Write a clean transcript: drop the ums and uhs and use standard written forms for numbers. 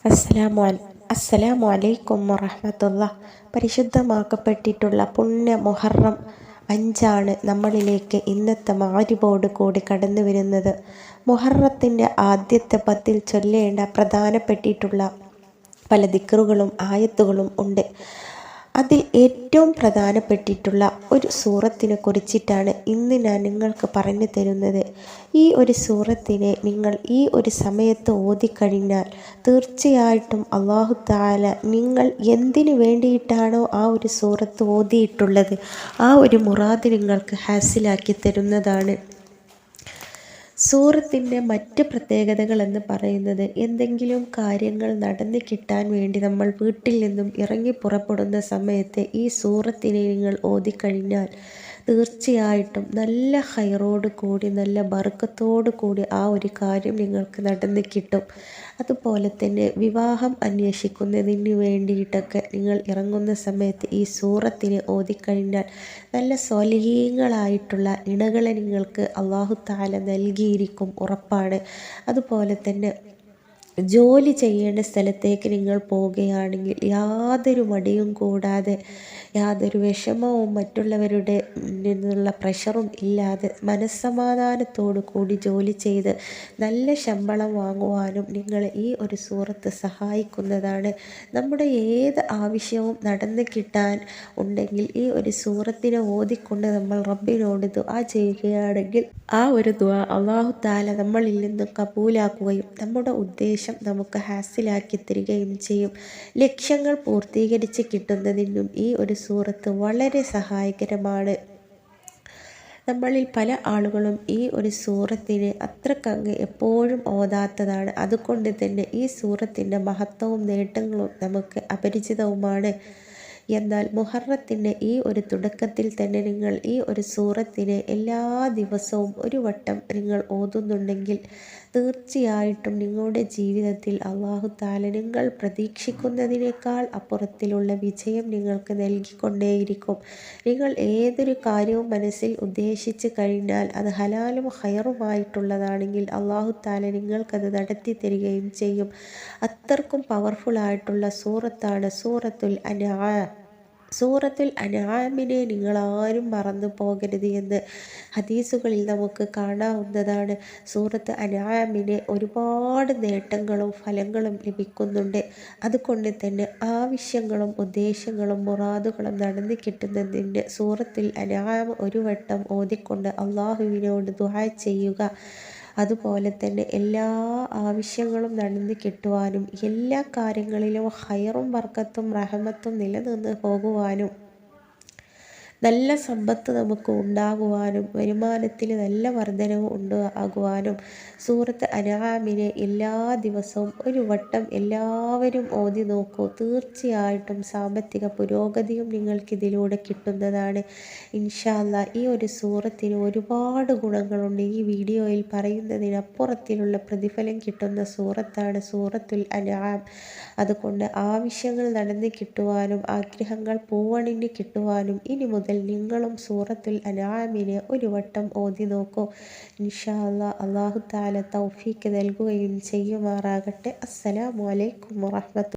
അസ്സലാമു അലൈക്കും വറഹ്മത്തുള്ളാഹി. പരിശുദ്ധമാക്കപ്പെട്ടിട്ടുള്ള പുണ്യ മുഹറം 5 നമ്മളിലേക്ക് ഇന്നത്തെ മഗ്‌രിബോട് കൂടി കടന്നു വരുന്നത്. മുഹറത്തിൻ്റെ ആദ്യത്തെ 10 ചൊല്ലേണ്ട പ്രധാനപ്പെട്ടിട്ടുള്ള പല ദിക്റുകളും ആയത്തുകളും ഉണ്ട്. അതിൽ ഏറ്റവും പ്രധാനപ്പെട്ടിട്ടുള്ള ഒരു സൂറത്തിനെ കുറിച്ചിട്ടാണ് ഇന്ന് ഞാൻ നിങ്ങൾക്ക് പറഞ്ഞു തരുന്നത്. ഈ ഒരു സൂറത്തിനെ നിങ്ങൾ ഈ ഒരു സമയത്ത് ഓതിക്കഴിഞ്ഞാൽ തീർച്ചയായിട്ടും അല്ലാഹു തആല നിങ്ങൾ എന്തിനു വേണ്ടിയിട്ടാണോ ആ ഒരു സൂറത്ത് ഓതിയിട്ടുള്ളത് ആ ഒരു മുറാദ് നിങ്ങൾക്ക് ഹാസിലാക്കി തരുന്നതാണ്. സൂറത്തിൻ്റെ മറ്റ് പ്രത്യേകതകൾ എന്ന് പറയുന്നത്, എന്തെങ്കിലും കാര്യങ്ങൾ നടന്നു കിട്ടാൻ വേണ്ടി നമ്മൾ വീട്ടിൽ നിന്നും ഇറങ്ങി പുറപ്പെടുന്ന സമയത്ത് ഈ സൂറത്തിനെ നിങ്ങൾ ഓതിക്കഴിഞ്ഞാൽ തീർച്ചയായിട്ടും നല്ല ഹൈറോട് കൂടി നല്ല ബർക്കത്തോടു കൂടി ആ ഒരു കാര്യം നിങ്ങൾക്ക് നടന്നു കിട്ടും. അതുപോലെ തന്നെ വിവാഹം അന്വേഷിക്കുന്നതിന് വേണ്ടിയിട്ടൊക്കെ നിങ്ങൾ ഇറങ്ങുന്ന സമയത്ത് ഈ സൂറത്തിനെ ഓതിക്കഴിഞ്ഞാൽ നല്ല സ്വാലിഹീങ്ങളായിട്ടുള്ള ഇണകളെ നിങ്ങൾക്ക് അല്ലാഹു തആല നൽകിയിരിക്കും, ഉറപ്പാണ്. അതുപോലെ തന്നെ ജോലി ചെയ്യേണ്ട സ്ഥലത്തേക്ക് നിങ്ങൾ പോവുകയാണെങ്കിൽ യാതൊരു മടിയും കൂടാതെ യാതൊരു വിഷമവും മറ്റുള്ളവരുടെ നിന്നുള്ള പ്രഷറും ഇല്ലാതെ മനസ്സമാധാനത്തോടു കൂടി ജോലി ചെയ്ത് നല്ല ശമ്പളം വാങ്ങുവാനും നിങ്ങളെ ഈ ഒരു സൂറത്ത് സഹായിക്കുന്നതാണ്. നമ്മുടെ ഏത് ആവശ്യവും നടന്നു കിട്ടാൻ ഉണ്ടെങ്കിൽ ഈ ഒരു സൂറത്തിനെ ഓതിക്കൊണ്ട് നമ്മൾ റബ്ബിനോട് ദുആ ചെയ്യുകയാണെങ്കിൽ ആ ഒരു ദുആ അല്ലാഹു തആല നമ്മളിൽ നിന്ന് കബൂലാക്കുകയും നമ്മുടെ ഉദ്ദേശം നമുക്ക് ഹാസിലാക്കി തരികയും ചെയ്യും. ലക്ഷ്യങ്ങൾ പൂർത്തീകരിച്ച് കിട്ടുന്നതിനും ഈ ഒരു സൂറത്ത് വളരെ സഹായകരമാണ്. നമ്മളിൽ പല ആളുകളും ഈ ഒരു സൂറത്തിനെ അത്രക്കങ്ങ് എപ്പോഴും ഓതാത്തതാണ്. അതുകൊണ്ട് തന്നെ ഈ സൂറത്തിൻ്റെ മഹത്വവും നേട്ടങ്ങളും നമുക്ക് അപരിചിതവുമാണ്. എന്നാൽ മുഹറത്തിൻ്റെ ഈ ഒരു തുടക്കത്തിൽ തന്നെ നിങ്ങൾ ഈ ഒരു സൂറത്തിനെ എല്ലാ ദിവസവും ഒരു വട്ടം നിങ്ങൾ ഓതുന്നുണ്ടെങ്കിൽ തീർച്ചയായിട്ടും നിങ്ങളുടെ ജീവിതത്തിൽ അല്ലാഹു തആല നിങ്ങൾ പ്രതീക്ഷിക്കുന്നതിനേക്കാൾ അപ്പുറത്തിലുള്ള വിജയം നിങ്ങൾക്ക് നൽകിക്കൊണ്ടേയിരിക്കും. നിങ്ങൾ ഏതൊരു കാര്യവും മനസ്സിൽ ഉദ്ദേശിച്ച് കഴിഞ്ഞാൽ അത് ഹലാലും ഖൈറുമായിട്ടുള്ളതാണെങ്കിൽ അല്ലാഹു തആല നിങ്ങൾക്കത് നടത്തി തരികയും ചെയ്യും. അത്രക്കും പവർഫുൾ ആയിട്ടുള്ള സൂറത്താണ് സൂറത്തുൽ അൻആം. സൂറത്തുൽ അൻആമിനെ നിങ്ങളാരും മറന്നു പോകരുത് എന്ന് ഹദീസുകളിൽ നമുക്ക് കാണാവുന്നതാണ്. സൂറത്ത് അൻആമിന് ഒരുപാട് നേട്ടങ്ങളും ഫലങ്ങളും ലഭിക്കുന്നുണ്ട്. അതുകൊണ്ട് തന്നെ ആവശ്യങ്ങളും ഉദ്ദേശങ്ങളും മുറാദുകളും നടന്നു കിട്ടുന്നതിന് സൂറത്തുൽ അൻആം ഒരു വട്ടം ഓതിക്കൊണ്ട് അല്ലാഹുവിനോട് ദുആ ചെയ്യുക. അതുപോലെ തന്നെ എല്ലാ ആവശ്യങ്ങളും നടന്നു കിട്ടുവാനും എല്ലാ കാര്യങ്ങളിലും ഖൈറും ബർക്കത്തും റഹ്മത്തും നിലനിന്ന് പോകുവാനും നല്ല സമ്പത്ത് നമുക്ക് ഉണ്ടാകുവാനും വരുമാനത്തിൽ നല്ല വർധനവ് ഉണ്ടാകുവാനും സൂറത്ത് അൻആമിനെ എല്ലാ ദിവസവും ഒരു വട്ടം എല്ലാവരും ഓതി നോക്കൂ. തീർച്ചയായിട്ടും സാമ്പത്തിക പുരോഗതിയും നിങ്ങൾക്കിതിലൂടെ കിട്ടുന്നതാണ്. ഇൻഷാ അല്ലാഹ് ഈ ഒരു സൂറത്തിന് ഒരുപാട് ഗുണങ്ങളുണ്ട്. ഈ വീഡിയോയിൽ പറയുന്നതിനപ്പുറത്തിലുള്ള പ്രതിഫലം കിട്ടുന്ന സൂറത്താണ് സൂറത്തുൽ അൻആം. അതുകൊണ്ട് ആവശ്യങ്ങൾ നടന്നു കിട്ടുവാനും ആഗ്രഹങ്ങൾ പൂവണിഞ്ഞ് കിട്ടുവാനും ഇനി മുതൽ നിങ്ങളും സൂറത്തുൽ അൻആമിനെ ഒരു വട്ടം ഓതി നോക്കൂ. ഇൻഷാ അല്ലാഹ് അല്ലാഹു തആല തൗഫീഖ് നൽകുകയും ചെയ്യുമാറാകട്ടെ. അസ്സലാമു അലൈക്കും വറഹ്മത്തുള്ളാഹി.